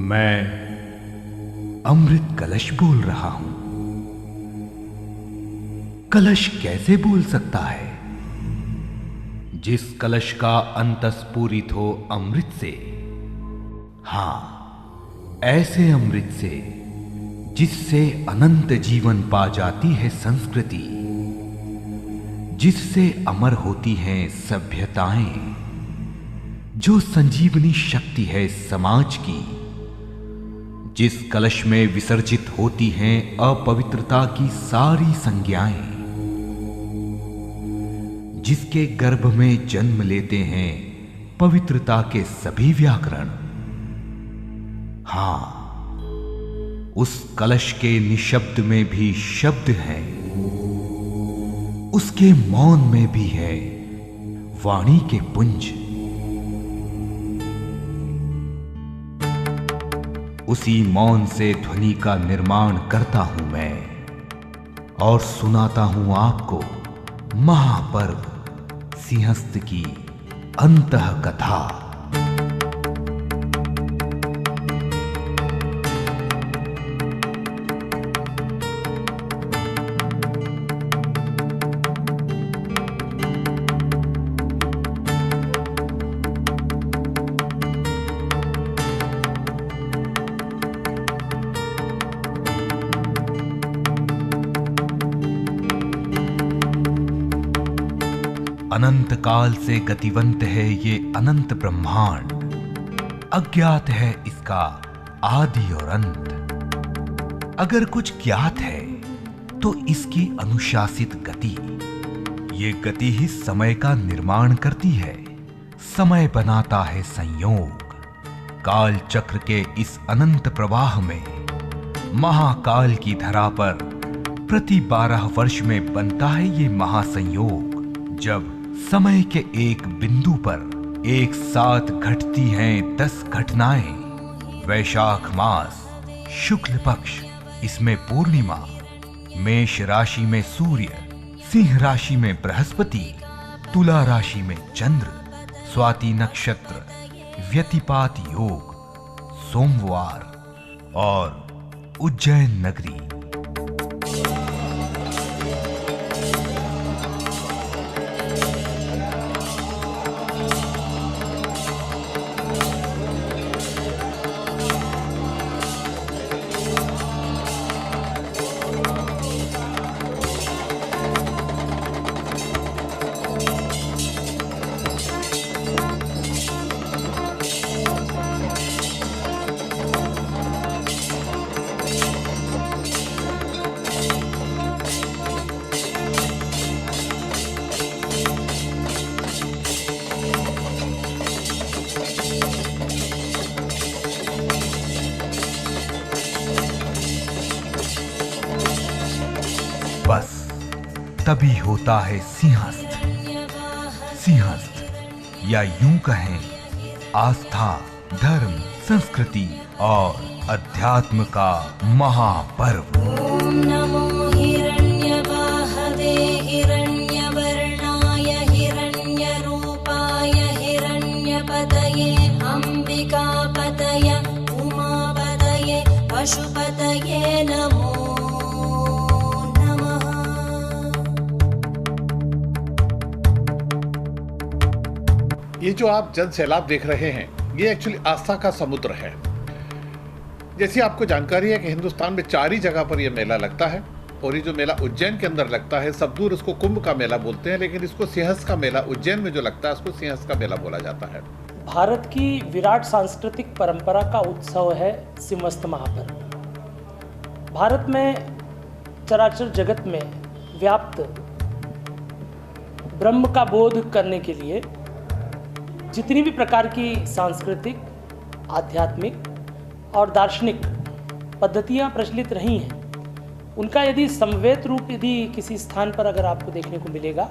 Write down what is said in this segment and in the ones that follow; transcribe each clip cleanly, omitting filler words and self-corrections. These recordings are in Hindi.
मैं अमृत कलश बोल रहा हूं। कलश कैसे बोल सकता है? जिस कलश का अंतस्फूरित हो अमृत से, हां, ऐसे अमृत से जिससे अनंत जीवन पा जाती है संस्कृति, जिससे अमर होती हैं सभ्यताएं, जो संजीवनी शक्ति है समाज की, जिस कलश में विसर्जित होती हैं अपवित्रता की सारी संज्ञाएं, जिसके गर्भ में जन्म लेते हैं पवित्रता के सभी व्याकरण, हां, उस कलश के निशब्द में भी शब्द है, उसके मौन में भी है वाणी के पुंज। उसी मौन से ध्वनि का निर्माण करता हूं मैं और सुनाता हूं आपको महापर्व सिंहस्थ की अंतः कथा। अनंत काल से गतिवंत है ये अनंत ब्रह्मांड, अज्ञात है इसका आदि और अंत। अगर कुछ ज्ञात है तो इसकी अनुशासित गति, ये गति ही समय का निर्माण करती है, समय बनाता है संयोग। काल चक्र के इस अनंत प्रवाह में महाकाल की धरा पर प्रति 12 वर्ष में बनता है ये महासंयोग, जब समय के एक बिंदु पर एक साथ घटती हैं 10 घटनाएं। वैशाख मास, शुक्ल पक्ष, इसमें पूर्णिमा, मेष राशि में सूर्य, सिंह राशि में बृहस्पति, तुला राशि में चंद्र, स्वाति नक्षत्र, व्यतिपात योग, सोमवार और उज्जैन नगरी। बस तभी होता है सिंहस्थ। सिंहस्थ या यूं कहें आस्था, धर्म, संस्कृति और अध्यात्म का महापर्व। ओम नमो हिरण्यवाहवे हिरण्यवर्णाय हिरण्यरूपाय हिरण्यपतये अंबिकापतये उमापतये पशुपतये नमो। ये जो आप जन सैलाब देख रहे हैं, ये एक्चुअली आस्था का समुद्र है। जैसी आपको जानकारी है कि हिंदुस्तान में 4 ही जगह पर यह मेला लगता है, और ये जो मेला उज्जैन के अंदर लगता है, सब दूर उसको कुंभ का मेला बोलते हैं, लेकिन इसको सिंहस्थ का मेला, उज्जैन में जो लगता है उसको सिंहस्थ का मेला बोला जाता है। भारत की विराट सांस्कृतिक परंपरा का उत्सव है सिंहस्थ महापर्व। भारत में चराचर जगत में व्याप्त ब्रह्म का बोध करने के लिए जितनी भी प्रकार की सांस्कृतिक, आध्यात्मिक और दार्शनिक पद्धतियां प्रचलित रही हैं, उनका यदि समवेत रूप यदि किसी स्थान पर अगर आपको देखने को मिलेगा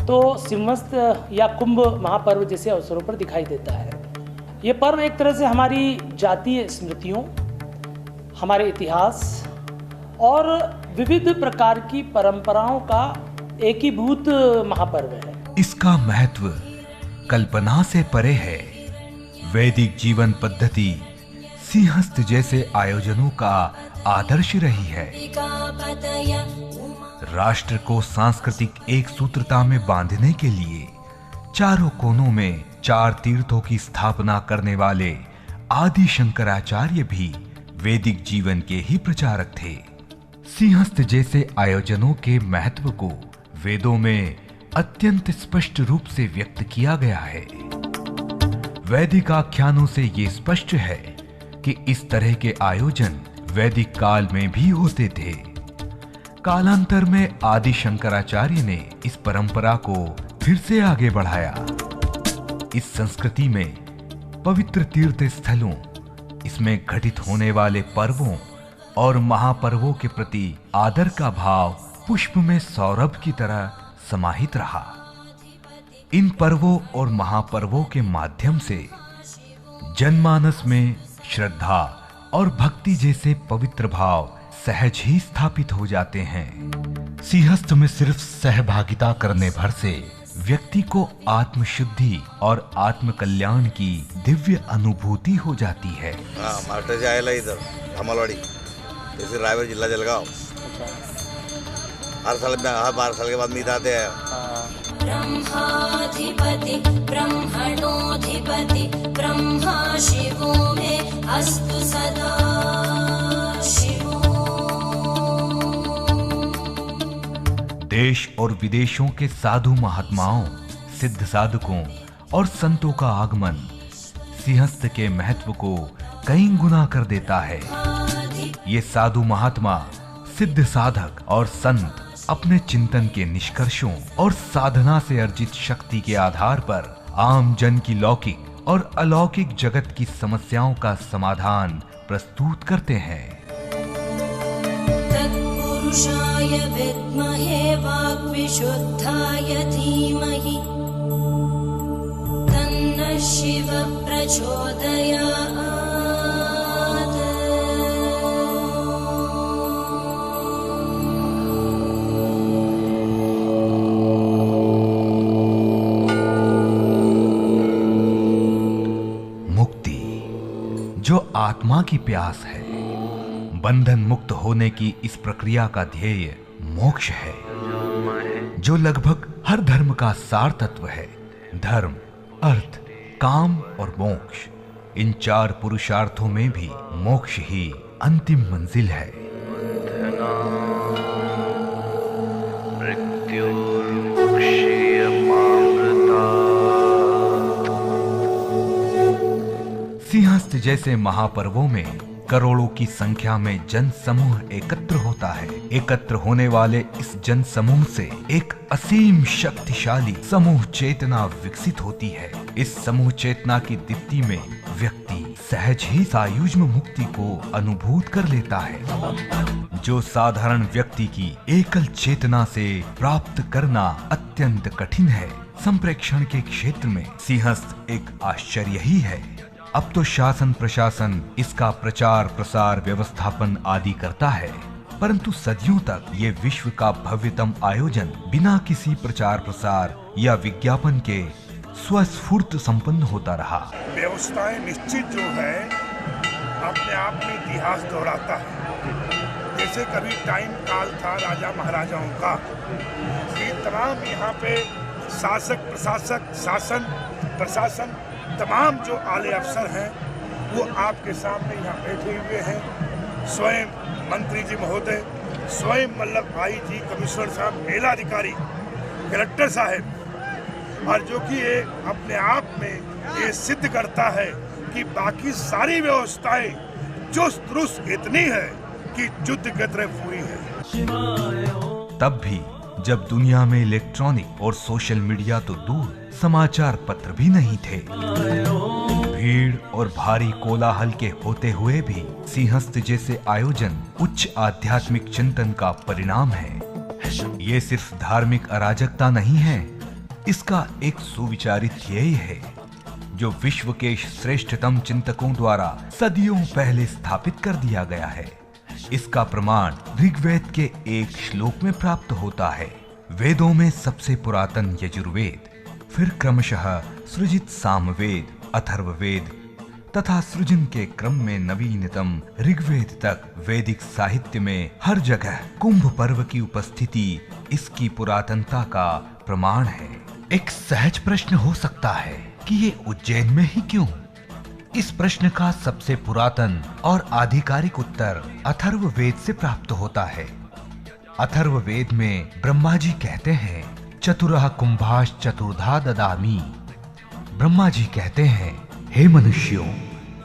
तो सिंहस्थ या कुंभ महापर्व जैसे अवसरों पर दिखाई देता है। ये पर्व एक तरह से हमारी जातीय स्मृतियों, हमारे इतिहास और विविध प्रकार की परंपराओं का एकीभूत महापर्व है। इसका महत्व कल्पना से परे है। वैदिक जीवन पद्धति सिंहस्थ जैसे आयोजनों का आदर्श रही है। पतय उमा राष्ट्र को सांस्कृतिक एक सूत्रता में बांधने के लिए चारों कोनों में 4 तीर्थों की स्थापना करने वाले आदि शंकराचार्य भी वैदिक जीवन के ही प्रचारक थे। सिंहस्थ जैसे आयोजनों के महत्व को वेदों में अत्यंत स्पष्ट रूप से व्यक्त किया गया है। वैदिक आख्यानों से ये स्पष्ट है कि इस तरह के आयोजन वैदिक काल में भी होते थे। कालांतर में आदि शंकराचार्य ने इस परंपरा को फिर से आगे बढ़ाया। इस संस्कृति में पवित्र तीर्थ स्थलों, इसमें घटित होने वाले पर्वों और महापर्वों के प्रति आदर का भाव पुष्प में सौरभ की तरह समाहित रहा। इन पर्वों और महापर्वों के माध्यम से जनमानस में श्रद्धा और भक्ति जैसे पवित्र भाव सहज ही स्थापित हो जाते हैं। सिंहस्थ में सिर्फ सहभागिता करने भर से व्यक्ति को आत्मशुद्धि और आत्म कल्याण की दिव्य अनुभूति हो जाती है। मास्टर जी आएला इधर धमालवाड़ी, जैसे रायगढ़ जिला जलगांव। हर 12 साल के बाद मीत आते हैं। ब्रह्माधिपति ब्रह्मणोधिपति ब्रह्मा शिवो मे अस्तु सदा शिवो। देश और विदेशों के साधु महात्माओं, सिद्ध साधकों और संतों का आगमन सिंहस्थ के महत्व को कई गुना कर देता है। ये साधु महात्मा, सिद्ध साधक और संत अपने चिंतन के निष्कर्षों और साधना से अर्जित शक्ति के आधार पर आम जन की लौकिक और अलौकिक जगत की समस्याओं का समाधान प्रस्तुत करते हैं। तत्पुरुषाय विद्महे वाक्विशुद्धाय धीमहि तन्नः शिवः प्रचोदयात्। जो आत्मा की प्यास है, बंधन मुक्त होने की इस प्रक्रिया का ध्येय मोक्ष है, जो लगभग हर धर्म का सार तत्व है। धर्म, अर्थ, काम और मोक्ष, इन 4 पुरुषार्थों में भी मोक्ष ही अंतिम मंजिल है। सिंहस्थ जैसे महापर्वों में करोड़ों की संख्या में जन समूह एकत्र होता है। एकत्र होने वाले इस जन समूह से एक असीम शक्तिशाली समूह चेतना विकसित होती है। इस समूह चेतना की दीप्ति में व्यक्ति सहज ही सायुज्म मुक्ति को अनुभूत कर लेता है, जो साधारण व्यक्ति की एकल चेतना से प्राप्त करना अत्यंत कठिन है। संप्रेक्षण के क्षेत्र में सिंहस्थ एक आश्चर्य ही है। अब तो शासन प्रशासन इसका प्रचार प्रसार व्यवस्थापन आदि करता है, परंतु सदियों तक ये विश्व का भव्यतम आयोजन बिना किसी प्रचार प्रसार या विज्ञापन के स्वस्फूर्त संपन्न होता रहा। व्यवस्थाएं निश्चित जो है अपने आप में इतिहास दोहराता है। जैसे कभी टाइम काल था राजा महाराजाओं का, कि तमाम यहाँ पे शासक प्रशासक शासन प्रशासन तमाम जो आले अफसर हैं वो आपके सामने यहाँ बैठे हुए हैं। स्वयं मंत्री जी महोदय, स्वयं मतलब IG, कमिश्नर साहब, मेलाधिकारी, कलेक्टर साहब, और जो कि ये अपने आप में ये सिद्ध करता है कि बाकी सारी व्यवस्थाएं चुस्त दुरुस्त इतनी है कि युद्ध की तरह पूरी है। तब भी जब दुनिया में इलेक्ट्रॉनिक और सोशल मीडिया तो दूर, समाचार पत्र भी नहीं थे, भीड़ और भारी कोलाहल के होते हुए भी सिंहस्थ जैसे आयोजन उच्च आध्यात्मिक चिंतन का परिणाम है। ये सिर्फ धार्मिक अराजकता नहीं है, इसका एक सुविचारित ध्येय है जो विश्व के श्रेष्ठतम चिंतकों द्वारा सदियों पहले स्थापित कर दिया गया है। इसका प्रमाण ऋग्वेद के एक श्लोक में प्राप्त होता है। वेदों में सबसे पुरातन यजुर्वेद, फिर क्रमशः सृजित सामवेद, अथर्ववेद, तथा सृजन के क्रम में नवीनतम ऋग्वेद तक वैदिक साहित्य में हर जगह कुंभ पर्व की उपस्थिति इसकी पुरातनता का प्रमाण है। एक सहज प्रश्न हो सकता है कि ये उज्जैन में ही क्यों? इस प्रश्न का सबसे पुरातन और आधिकारिक उत्तर अथर्ववेद से प्राप्त होता है। अथर्ववेद में ब्रह्मा जी कहते हैं, चतुरः कुंभाश चतुर्धा ददामि। ब्रह्मा जी कहते हैं, हे मनुष्यों,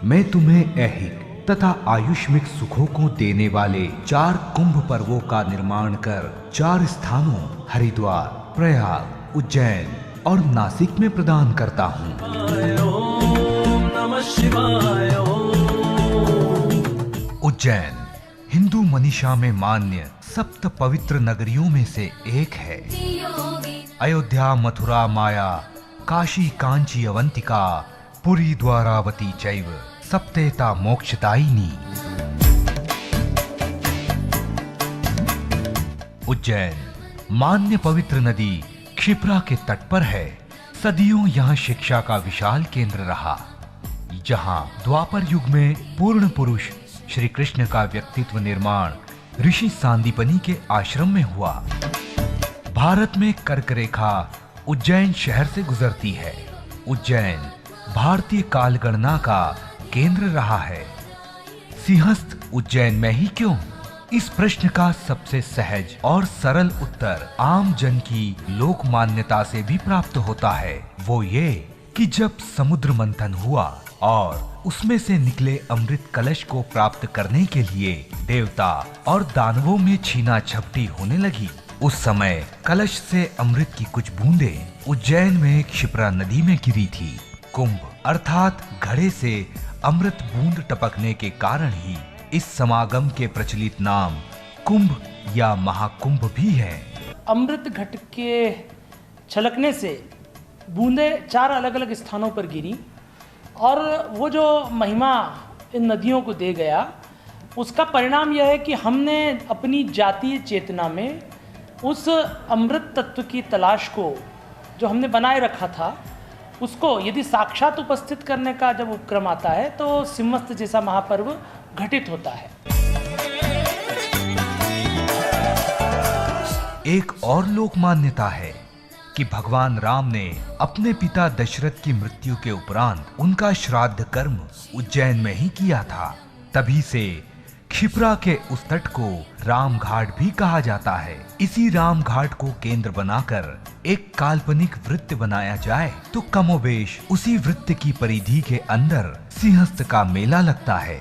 मैं तुम्हें ऐहिक तथा आयुष्मिक सुखों को देने वाले 4 कुंभ पर्वों का निर्माण कर 4 स्थानों हरिद्वार, प्रयाग, उज्जैन और नासिक में प्रदान करता हूँ। उज्जैन हिंदू मनीषा में मान्य सप्त पवित्र नगरियों में से एक है। अयोध्या, मथुरा, माया, काशी, कांची, अवंतिका, पुरी, द्वारावती चैव सप्तेता मोक्षदायिनी। उज्जैन मान्य पवित्र नदी क्षिप्रा के तट पर है। सदियों यहाँ शिक्षा का विशाल केंद्र रहा, जहाँ द्वापर युग में पूर्ण पुरुष श्री कृष्ण का व्यक्तित्व निर्माण ऋषि सांदीपनी के आश्रम में हुआ। भारत में कर्क रेखा उज्जैन शहर से गुजरती है। उज्जैन भारतीय काल गणना का केंद्र रहा है। सिंहस्थ उज्जैन में ही क्यों? इस प्रश्न का सबसे सहज और सरल उत्तर आम जन की लोक मान्यता से भी प्राप्त होता है। वो ये कि जब समुद्र मंथन हुआ और उसमें से निकले अमृत कलश को प्राप्त करने के लिए देवता और दानवों में छीना झपटी होने लगी, उस समय कलश से अमृत की कुछ बूंदें उज्जैन में क्षिप्रा नदी में गिरी थी। कुंभ अर्थात घड़े से अमृत बूंद टपकने के कारण ही इस समागम के प्रचलित नाम कुंभ या महाकुंभ भी है। अमृत घट के छलकने से बूंदे 4 अलग अलग स्थानों पर गिरी और वो जो महिमा इन नदियों को दे गया, उसका परिणाम यह है कि हमने अपनी जातीय चेतना में उस अमृत तत्व की तलाश को जो हमने बनाए रखा था, उसको यदि साक्षात उपस्थित करने का जब उपक्रम आता है तो सिंहस्थ जैसा महापर्व घटित होता है। एक और लोक मान्यता है कि भगवान राम ने अपने पिता दशरथ की मृत्यु के उपरांत उनका श्राद्ध कर्म उज्जैन में ही किया था। तभी से क्षिप्रा के उस तट को राम घाट भी कहा जाता है। इसी राम घाट को केंद्र बनाकर एक काल्पनिक वृत्त बनाया जाए तो कमोबेश उसी वृत्त की परिधि के अंदर सिंहस्थ का मेला लगता है।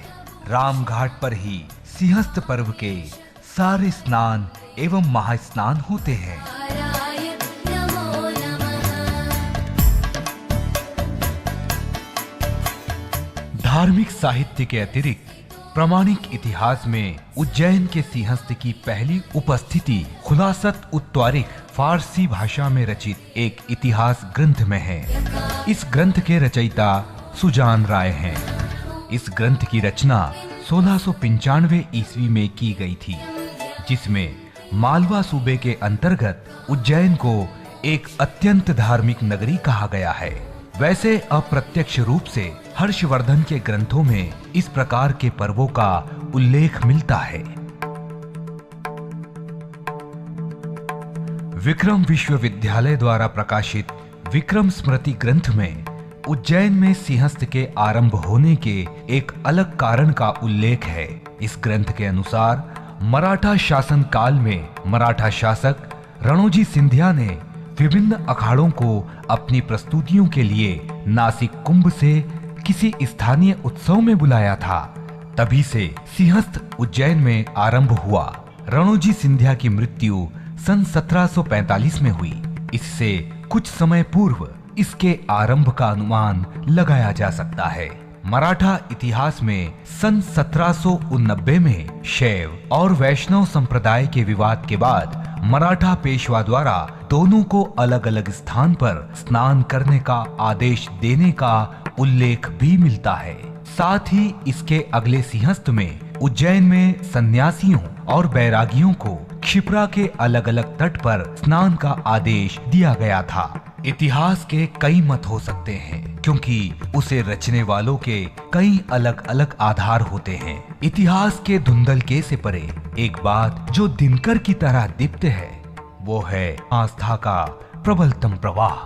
राम घाट पर ही सिंहस्थ पर्व के सारे स्नान एवं महास्नान होते हैं। धार्मिक साहित्य के अतिरिक्त प्रामाणिक इतिहास में उज्जैन के सिंहस्थ की पहली उपस्थिति खुलासत उत-तारीख फारसी भाषा में रचित एक इतिहास ग्रंथ में है। इस ग्रंथ के रचयिता सुजान राय हैं। इस ग्रंथ की रचना 1695 ईस्वी में की गई थी, जिसमें मालवा सूबे के अंतर्गत उज्जैन को एक अत्यंत धार्मिक नगरी कहा गया है। वैसे अप्रत्यक्ष रूप से हर्षवर्धन के ग्रंथों में इस प्रकार के पर्वों का उल्लेख मिलता है। विक्रम विश्वविद्यालय द्वारा प्रकाशित विक्रम स्मृति ग्रंथ में उज्जैन में सिंहस्थ के आरंभ होने के एक अलग कारण का उल्लेख है। इस ग्रंथ के अनुसार मराठा शासन काल में मराठा शासक रणोजी सिंधिया ने विभिन्न अखाड़ों को अपनी प्रस्तुतियों के लिए नासिक कुंभ से किसी स्थानीय उत्सव में बुलाया था। तभी से सिंहस्थ उज्जैन में आरंभ हुआ। रणोजी सिंधिया की मृत्यु सन 1745 में हुई। इससे कुछ समय पूर्व इसके आरंभ का अनुमान लगाया जा सकता है। मराठा इतिहास में सन 1789 में शैव और वैष्णव संप्रदाय के विवाद के बाद मराठा पेशवा द्वारा दोनों को अलग अलग स्थान पर स्नान करने का आदेश देने का उल्लेख भी मिलता है। साथ ही इसके अगले सिंहस्थ में उज्जैन में सन्यासियों और बैरागियों को क्षिप्रा के अलग अलग तट पर स्नान का आदेश दिया गया था। इतिहास के कई मत हो सकते हैं, क्योंकि उसे रचने वालों के कई अलग अलग आधार होते हैं। इतिहास के धुंधलके से परे एक बात जो दिनकर की तरह दीप्त है, वो है आस्था का प्रबलतम प्रवाह।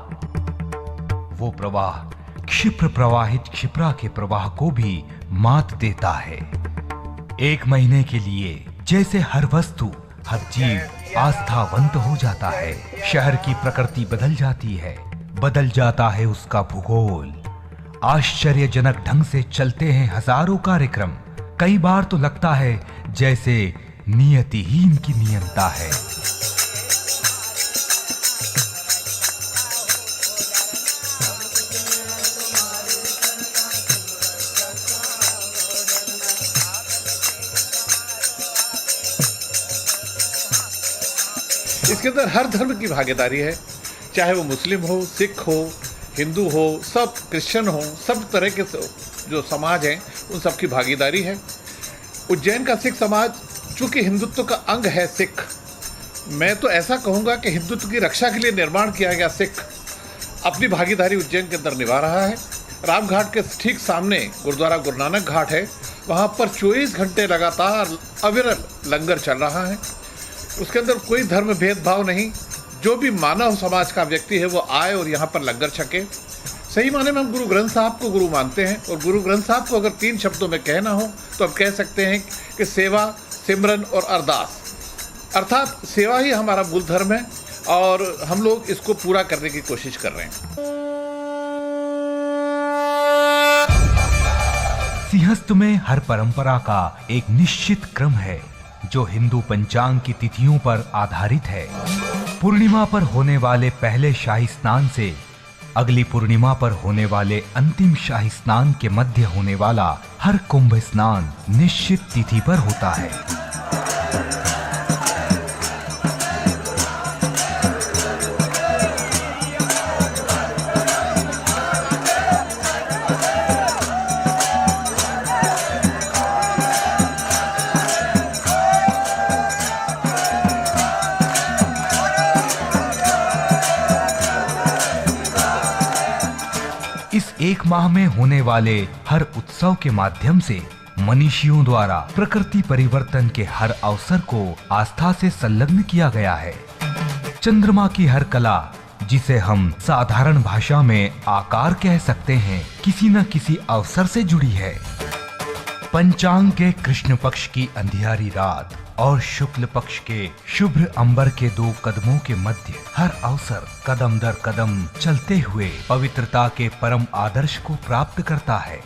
वो प्रवाह क्षिप्र प्रवाहित क्षिप्रा के प्रवाह को भी मात देता है। एक महीने के लिए जैसे हर वस्तु, हर जीव आस्थावंत हो जाता है, शहर की प्रकृति बदल जाती है, बदल जाता है उसका भूगोल। आश्चर्यजनक ढंग से चलते हैं हजारों कार्यक्रम। कई बार तो लगता है जैसे नियति ही इनकी नियंता है। इसके अंदर हर धर्म की भागीदारी है, चाहे वो मुस्लिम हो, सिख हो, हिंदू हो, सब क्रिश्चियन हो, सब तरह के जो समाज हैं उन सब की भागीदारी है। उज्जैन का सिख समाज चूंकि हिंदुत्व का अंग है, सिख, मैं तो ऐसा कहूँगा कि हिंदुत्व की रक्षा के लिए निर्माण किया गया सिख अपनी भागीदारी उज्जैन के अंदर निभा रहा है। रामघाट के ठीक सामने गुरुद्वारा गुरु नानक घाट है, वहाँ पर 24 घंटे लगातार अविरल लंगर चल रहा है। उसके अंदर कोई धर्म भेदभाव नहीं, जो भी मानव समाज का व्यक्ति है वो आए और यहाँ पर लंगर छके। सही माने में हम गुरु ग्रंथ साहब को गुरु मानते हैं, और गुरु ग्रंथ साहब को अगर 3 शब्दों में कहना हो तो हम कह सकते हैं कि सेवा, सिमरन और अरदास। अर्थात सेवा ही हमारा मूल धर्म है और हम लोग इसको पूरा करने की कोशिश कर रहे हैं। सिंहस्थ में हर परंपरा का एक निश्चित क्रम है जो हिंदू पंचांग की तिथियों पर आधारित है। पूर्णिमा पर होने वाले पहले शाही स्नान से अगली पूर्णिमा पर होने वाले अंतिम शाही स्नान के मध्य होने वाला हर कुंभ स्नान निश्चित तिथि पर होता है। इस एक माह में होने वाले हर उत्सव के माध्यम से मनीषियों द्वारा प्रकृति परिवर्तन के हर अवसर को आस्था से संलग्न किया गया है। चंद्रमा की हर कला, जिसे हम साधारण भाषा में आकार कह सकते हैं, किसी न किसी अवसर से जुड़ी है। पंचांग के कृष्ण पक्ष की अंधियारी रात और शुक्ल पक्ष के शुभ्र अंबर के 2 कदमों के मध्य हर अवसर कदम दर कदम चलते हुए पवित्रता के परम आदर्श को प्राप्त करता है।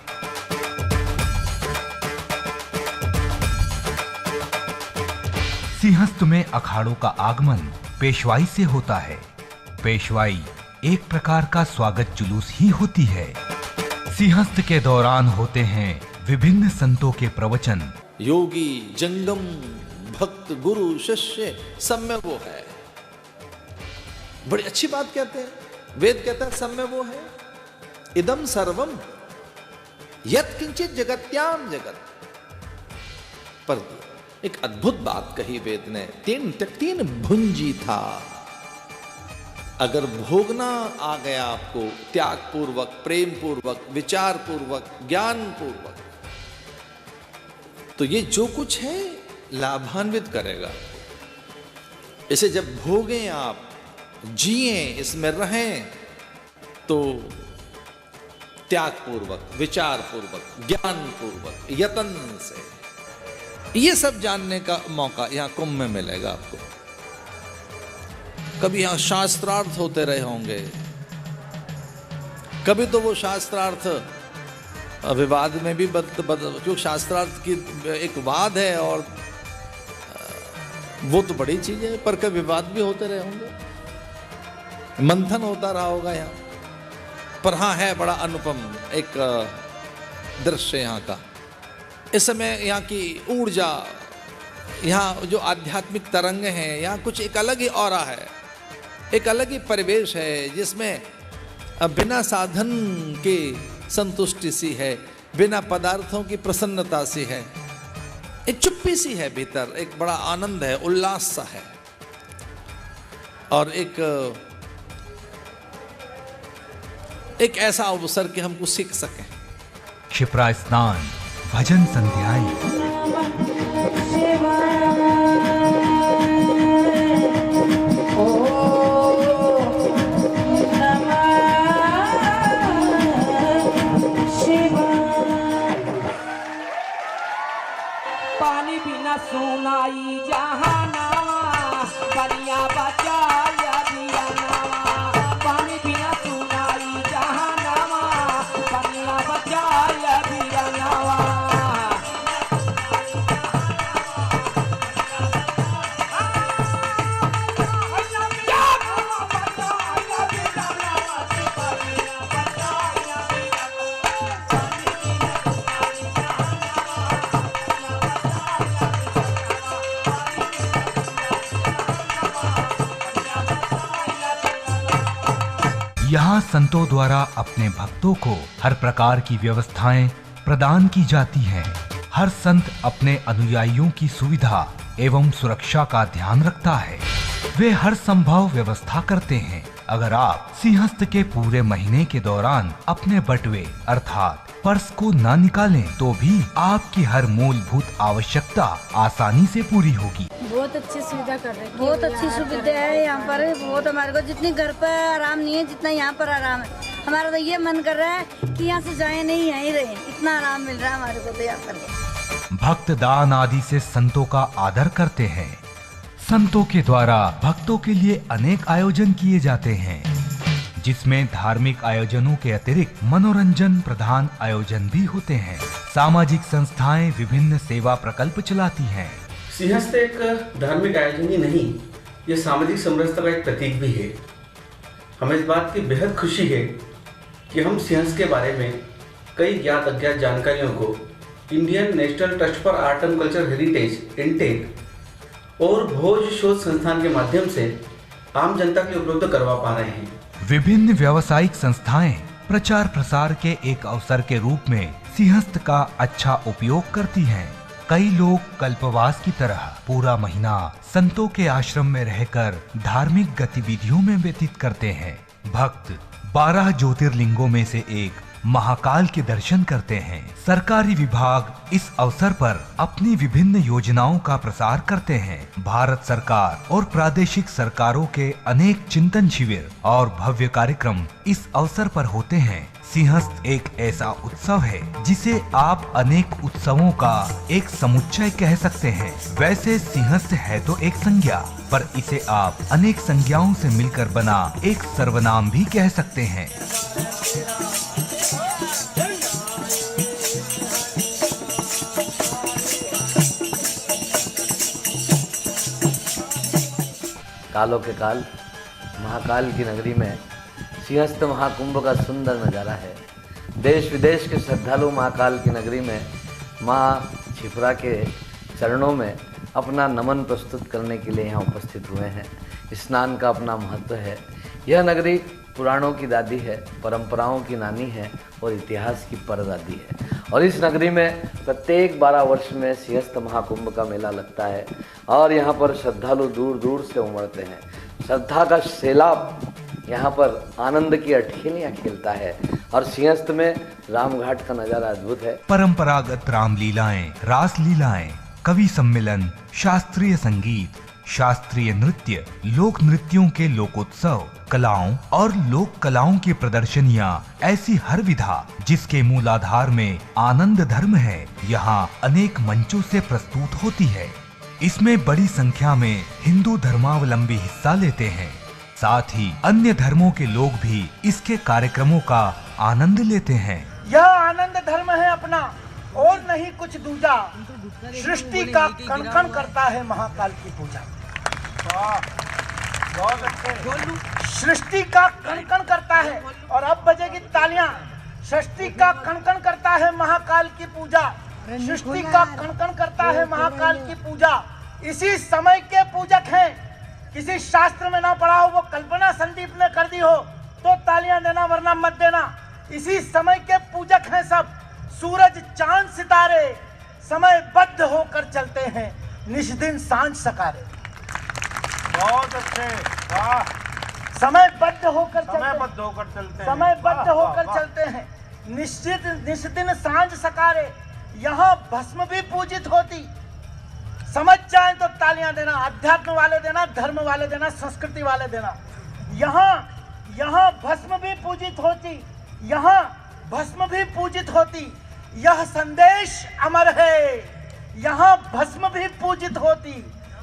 सिंहस्थ में अखाड़ों का आगमन पेशवाई से होता है। पेशवाई एक प्रकार का स्वागत जुलूस ही होती है। सिंहस्थ के दौरान होते हैं विभिन्न संतों के प्रवचन। योगी, जंगम, भक्त, गुरु, शिष्य, सब में वो है। बड़ी अच्छी बात कहते हैं, वेद कहता है सब में वो है। इदम सर्वम यत् किंचित जगत्याम जगत। पर एक अद्भुत बात कही वेद ने, 3 भुंजी था। अगर भोगना आ गया आपको त्याग पूर्वक, प्रेम पूर्वक, विचार पूर्वक, ज्ञान पूर्वक, तो ये जो कुछ है लाभान्वित करेगा। इसे जब भोगें आप, जिए, इसमें रहें, तो त्याग पूर्वक, विचार पूर्वक, ज्ञान पूर्वक, यत्न से ये सब जानने का मौका यहाँ कुंभ में मिलेगा आपको। कभी यहाँ शास्त्रार्थ होते रहे होंगे, कभी तो वो शास्त्रार्थ विवाद में भी क्योंकि शास्त्रार्थ की एक वाद है और वो तो बड़ी चीज है, पर कभी विवाद भी होते रहे होंगे, मंथन होता रहा होगा यहाँ पर। हाँ, है बड़ा अनुपम एक दृश्य यहाँ का। इस समय यहाँ की ऊर्जा, यहाँ जो आध्यात्मिक तरंग हैं, यहाँ कुछ एक अलग ही ऑरा है, एक अलग ही परिवेश है, जिसमें बिना साधन के संतुष्टि सी है, बिना पदार्थों की प्रसन्नता सी है, एक चुप्पी सी है भीतर, एक बड़ा आनंद है, उल्लास सा है। और एक एक ऐसा अवसर कि हमको सीख सकें। क्षिप्रा स्नान, भजन संध्याएं, पानी बिना सुनाई जहानावा, बनिया बचाया दिया नावा। पानी बिना सुनाई जहानावा, बनिया बचाया दिया नावा। यहाँ संतों द्वारा अपने भक्तों को हर प्रकार की व्यवस्थाएं प्रदान की जाती हैं। हर संत अपने अनुयायियों की सुविधा एवं सुरक्षा का ध्यान रखता है। वे हर संभव व्यवस्था करते हैं। अगर आप सिंहस्थ के पूरे महीने के दौरान अपने बटुए अर्थात पर्स को ना निकालें तो भी आपकी हर मूलभूत आवश्यकता आसानी से पूरी होगी। बहुत अच्छी सुविधा कर रहे हैं, बहुत अच्छी सुविधा है यहाँ पर। बहुत हमारे को जितनी घर पर आराम नहीं है जितना यहाँ पर आराम है। हमारा तो ये मन कर रहा है कि यहाँ से जाए नहीं, यहीं रहे। इतना आराम मिल रहा है हमारे को तो यहाँ पर। भक्त दान आदि से संतों का आदर करते हैं। संतों के द्वारा भक्तों के लिए अनेक आयोजन किए जाते हैं, जिसमें धार्मिक आयोजनों के अतिरिक्त मनोरंजन प्रधान आयोजन भी होते हैं। सामाजिक संस्थाएं विभिन्न सेवा प्रकल्प चलाती हैं। सिंहस्थ एक धार्मिक आयोजन ही नहीं, ये सामाजिक समरसता का एक प्रतीक भी है। हमें इस बात की बेहद खुशी है कि हम सिंहस्थ के बारे में कई ज्ञात अज्ञात जानकारियों को Indian national trust for art and culture heritage intake और भोज शोध संस्थान के माध्यम से आम जनता के उपलब्ध करवा पा रहे हैं। विभिन्न व्यावसायिक संस्थाएं प्रचार प्रसार के एक अवसर के रूप में सिंहस्थ का अच्छा उपयोग करती हैं। कई लोग कल्पवास की तरह पूरा महीना संतों के आश्रम में रहकर धार्मिक गतिविधियों में व्यतीत करते हैं। भक्त 12 ज्योतिर्लिंगों में से एक महाकाल के दर्शन करते हैं। सरकारी विभाग इस अवसर पर अपनी विभिन्न योजनाओं का प्रसार करते हैं। भारत सरकार और प्रादेशिक सरकारों के अनेक चिंतन शिविर और भव्य कार्यक्रम इस अवसर पर होते हैं। सिंहस्थ एक ऐसा उत्सव है जिसे आप अनेक उत्सवों का एक समुच्चय कह सकते हैं। वैसे सिंहस्थ है तो एक संज्ञा, पर इसे आप अनेक संज्ञाओं से मिलकर बना एक सर्वनाम भी कह सकते हैं। कालों के काल महाकाल की नगरी में सिंहस्थ महाकुंभ का सुंदर नज़ारा है। देश विदेश के श्रद्धालु महाकाल की नगरी में माँ क्षिप्रा के चरणों में अपना नमन प्रस्तुत करने के लिए यहाँ उपस्थित हुए हैं। स्नान का अपना महत्व है। यह नगरी पुराणों की दादी है, परंपराओं की नानी है और इतिहास की परदादी है। और इस नगरी में प्रत्येक 12 वर्ष में सिंहस्थ महाकुंभ का मेला लगता है और यहाँ पर श्रद्धालु दूर दूर से उमड़ते हैं। श्रद्धा का सैलाब यहाँ पर आनंद की अठेलियाँ खेलता है और सिंहस्थ में रामघाट का नज़ारा अद्भुत है। परंपरागत रामलीलाएं, रास लीलाएं, कवि सम्मेलन, शास्त्रीय संगीत, शास्त्रीय नृत्य, लोक नृत्यों के लोकोत्सव, कलाओं और लोक कलाओं की प्रदर्शनियां, ऐसी हर विधा जिसके मूलाधार में आनंद धर्म है, यहाँ अनेक मंचों से प्रस्तुत होती है। इसमें बड़ी संख्या में हिंदू धर्मावलंबी हिस्सा लेते हैं। साथ ही अन्य धर्मों के लोग भी इसके कार्यक्रमों का आनंद लेते हैं। यह आनंद धर्म है अपना और नहीं कुछ दूजा। सृष्टि का कण-कण करता है महाकाल की पूजा। बहुत अच्छे। सृष्टि का कण-कण करता है और अब बजेगी तालियां। सृष्टि का कण-कण करता है महाकाल की पूजा। सृष्टि का कण-कण करता है महाकाल की पूजा। इसी समय के पूजक हैं। किसी शास्त्र में ना पढ़ा हो, वो कल्पना संदीप ने कर दी हो तो तालियां देना, वरना मत देना। इसी समय के पूजक हैं सब। सूरज चांद सितारे समयबद्ध होकर चलते हैं, निष्दिन सांझ सकारे। बहुत अच्छे, वाह। समयबद्ध होकर चलते हैं। निश्चित सांझ सकारे यहाँ भस्म भी पूजित होती। समझ जाए तो तालियां देना, अध्यात्म वाले देना, धर्म वाले देना, संस्कृति वाले देना। यहाँ भस्म भी पूजित होती, यहाँ भस्म भी पूजित होती। यह संदेश अमर है। यहाँ भस्म भी पूजित होती,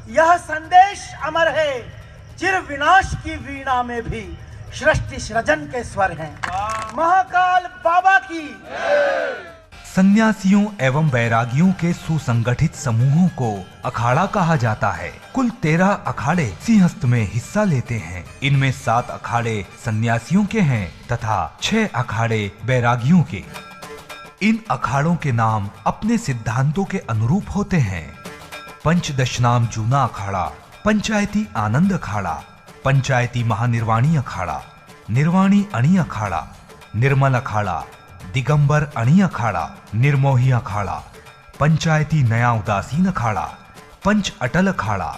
यह संदेश अमर है। चिर विनाश की वीणा में भी सृष्टि सृजन के स्वर हैं। महाकाल बाबा की। सन्यासियों एवं वैरागियों के सुसंगठित समूहों को अखाड़ा कहा जाता है। कुल 13 अखाड़े सिंहस्थ में हिस्सा लेते हैं। इनमें 7 अखाड़े सन्यासियों के हैं तथा 6 अखाड़े वैरागियों के। इन अखाड़ों के नाम अपने सिद्धांतों के अनुरूप होते हैं। पंचदशनाम जूना अखाड़ा, पंचायती आनंद अखाड़ा, पंचायती महानिर्वाणी अखाड़ा, निर्वाणी अणी अखाड़ा, निर्मल अखाड़ा, दिगंबर अणी अखाड़ा, निर्मोही अखाड़ा, पंचायती नया उदासीन अखाड़ा, पंच अटल अखाड़ा,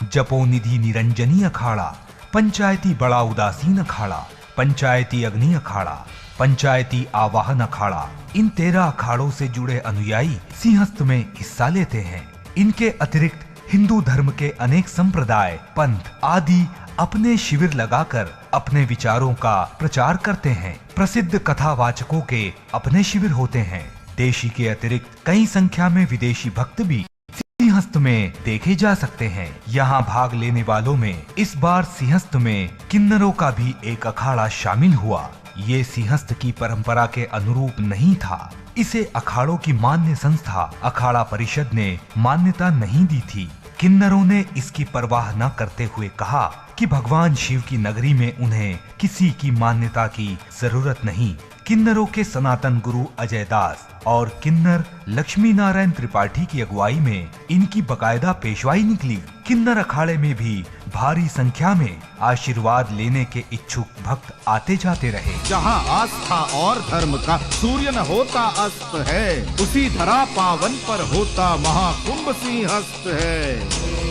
जपोनिधि निरंजनी अखाड़ा, पंचायती बड़ा उदासीन अखाड़ा, पंचायती अग्नि अखाड़ा, पंचायती आवाहन अखाड़ा। इन 13 अखाड़ों से जुड़े अनुयायी सिंहस्थ में हिस्सा लेते हैं। इनके अतिरिक्त हिंदू धर्म के अनेक संप्रदाय, पंथ आदि अपने शिविर लगाकर अपने विचारों का प्रचार करते हैं। प्रसिद्ध कथावाचकों के अपने शिविर होते हैं। देशी के अतिरिक्त कई संख्या में विदेशी भक्त भी सिंहस्थ में देखे जा सकते हैं। यहाँ भाग लेने वालों में इस बार सिंहस्थ में किन्नरों का भी एक अखाड़ा शामिल हुआ। ये सिंहस्थ की परंपरा के अनुरूप नहीं था। इसे अखाड़ों की मान्य संस्था अखाड़ा परिषद ने मान्यता नहीं दी थी। किन्नरों ने इसकी परवाह न करते हुए कहा कि भगवान शिव की नगरी में उन्हें किसी की मान्यता की जरूरत नहीं। किन्नरों के सनातन गुरु अजय दास और किन्नर लक्ष्मी नारायण त्रिपाठी की अगुवाई में इनकी बकायदा पेशवाई निकली। किन्नर अखाड़े में भी भारी संख्या में आशीर्वाद लेने के इच्छुक भक्त आते जाते रहे। जहाँ आस्था और धर्म का सूर्य न होता अस्त है, उसी धरा पावन पर होता महाकुंभ सिंहस्थ है।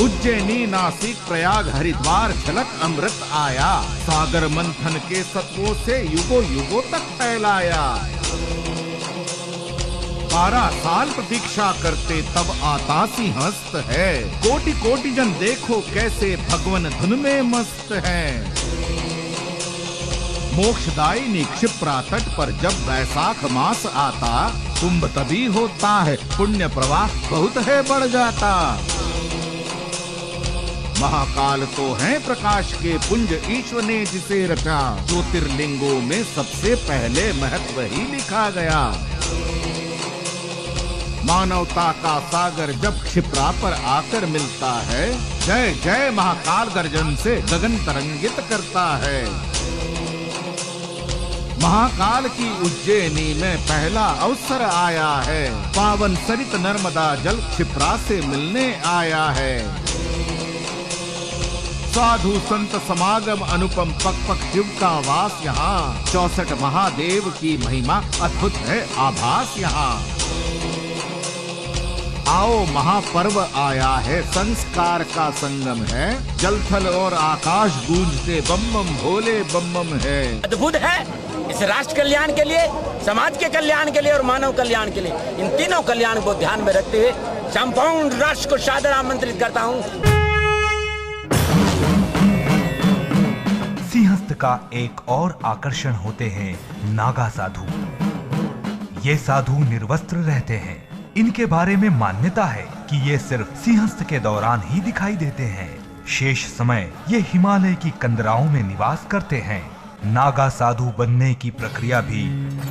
उज्जैनी, नासिक, प्रयाग, हरिद्वार झलक अमृत आया। सागर मंथन के सत्वों से युगों युगों तक फैलाया। 12 साल प्रतीक्षा करते तब आता सिंहस्थ है। कोटि कोटि जन देखो कैसे भगवन धुन में मस्त है। मोक्षदायिनी क्षिप्रा तट पर जब वैशाख मास आता, कुंभ तभी होता है, पुण्य प्रवाह बहुत है बढ़ जाता। महाकाल तो है प्रकाश के पुंज, ईश्वर ने जिसे रचा। ज्योतिर्लिंगों में सबसे पहले महत्व ही लिखा गया। मानवता का सागर जब क्षिप्रा पर आकर मिलता है, जय जय महाकाल गर्जन से गगन तरंगित करता है। महाकाल की उज्जैनी में पहला अवसर आया है। पावन सरित नर्मदा जल क्षिप्रा से मिलने आया है। साधु संत समागम अनुपम, पक पक शिव का वास यहाँ। 64 महादेव की महिमा अद्भुत है आभास यहाँ। आओ महापर्व आया है, संस्कार का संगम है। जल थल और आकाश गूंजते बम बम भोले बम बम है। अद्भुत है। इस राष्ट्र कल्याण के लिए, समाज के कल्याण के लिए और मानव कल्याण के लिए, इन तीनों कल्याण को ध्यान में रखते हुए संपूर्ण राष्ट्र को सादर आमंत्रित करता हूँ। सिंहस्थ का एक और आकर्षण होते हैं नागा साधु। ये साधु निर्वस्त्र रहते हैं। इनके बारे में मान्यता है कि ये सिर्फ सिंहस्थ के दौरान ही दिखाई देते हैं। शेष समय ये हिमालय की कंदराओं में निवास करते हैं। नागा साधु बनने की प्रक्रिया भी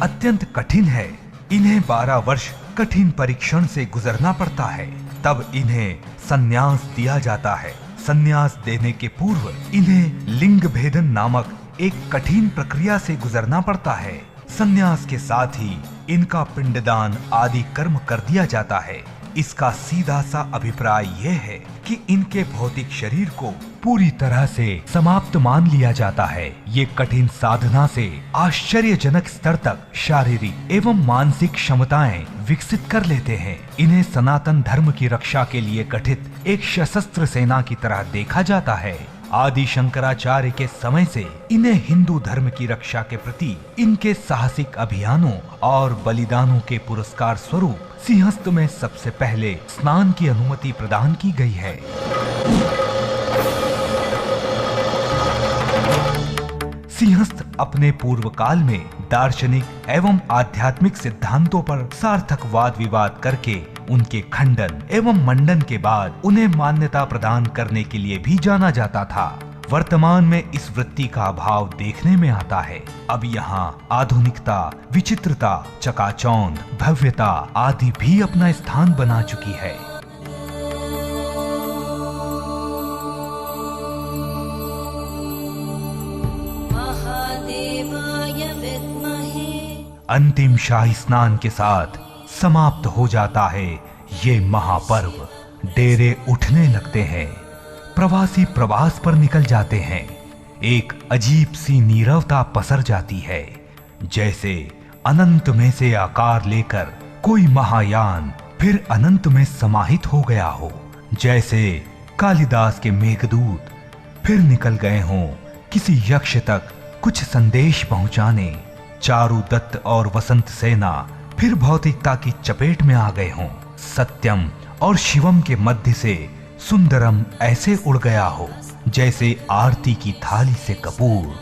अत्यंत कठिन है। इन्हें 12 वर्ष कठिन परीक्षण से गुजरना पड़ता है, तब इन्हें संन्यास दिया जाता है। संन्यास देने के पूर्व इन्हें लिंग भेदन नामक एक कठिन प्रक्रिया से गुजरना पड़ता है। संन्यास के साथ ही इनका पिंडदान आदि कर्म कर दिया जाता है। इसका सीधा सा अभिप्राय यह है कि इनके भौतिक शरीर को पूरी तरह से समाप्त मान लिया जाता है। ये कठिन साधना से आश्चर्यजनक स्तर तक शारीरिक एवं मानसिक क्षमताएं विकसित कर लेते हैं। इन्हें सनातन धर्म की रक्षा के लिए गठित एक सशस्त्र सेना की तरह देखा जाता है। आदि शंकराचार्य के समय से इन्हें हिंदू धर्म की रक्षा के प्रति इनके साहसिक अभियानों और बलिदानों के पुरस्कार स्वरूप सिंहस्थ में सबसे पहले स्नान की अनुमति प्रदान की गई है। सिंहस्थ अपने पूर्व काल में दार्शनिक एवं आध्यात्मिक सिद्धांतों पर सार्थक वाद विवाद करके उनके खंडन एवं मंडन के बाद उन्हें मान्यता प्रदान करने के लिए भी जाना जाता था। वर्तमान में इस वृत्ति का अभाव देखने में आता है। अब यहाँ आधुनिकता, विचित्रता, चकाचौंध, भव्यता आदि भी अपना स्थान बना चुकी है। अंतिम शाही स्नान के साथ समाप्त हो जाता है ये महापर्व। डेरे उठने लगते हैं, प्रवासी प्रवास पर निकल जाते हैं। एक अजीब सी नीरवता पसर जाती है, जैसे अनंत में से आकार लेकर कोई महायान फिर अनंत में समाहित हो गया हो। जैसे कालिदास के मेघदूत फिर निकल गए हों किसी यक्ष तक कुछ संदेश पहुंचाने। चारु दत्त और वसंत सेना फिर भौतिकता की चपेट में आ गए हों। सत्यम और शिवम के मध्य से सुंदरम ऐसे उड़ गया हो जैसे आरती की थाली से कपूर।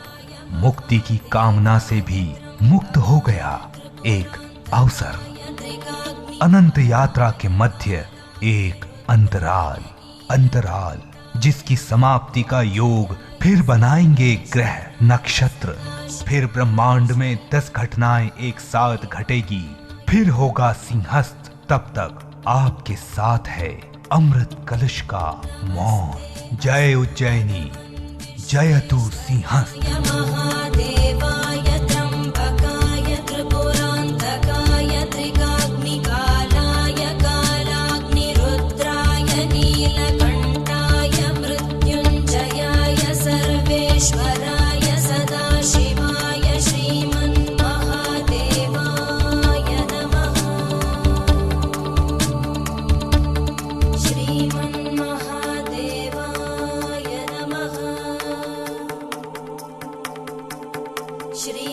मुक्ति की कामना से भी मुक्त हो गया एक अवसर। अनंत यात्रा के मध्य एक अंतराल, अंतराल जिसकी समाप्ति का योग फिर बनाएंगे ग्रह नक्षत्र। फिर ब्रह्मांड में 10 घटनाएं एक साथ घटेगी। फिर होगा सिंहस्थ। तब तक आपके साथ है अमृत कलश का मौन। जय उज्जैनी, जयतु सिंहस्थ। महादेवाय त्र्यंबकाय त्रिपुरांतकाय त्रिकाग्निकालाय कालाग्निरुद्राय नीलकंठाय मृत्युंजयाय सर्वेश्वराय सदाशिवाय श्रीमन्महादेवाय नमः। श्रीमन्महादेवाय नमः। श्री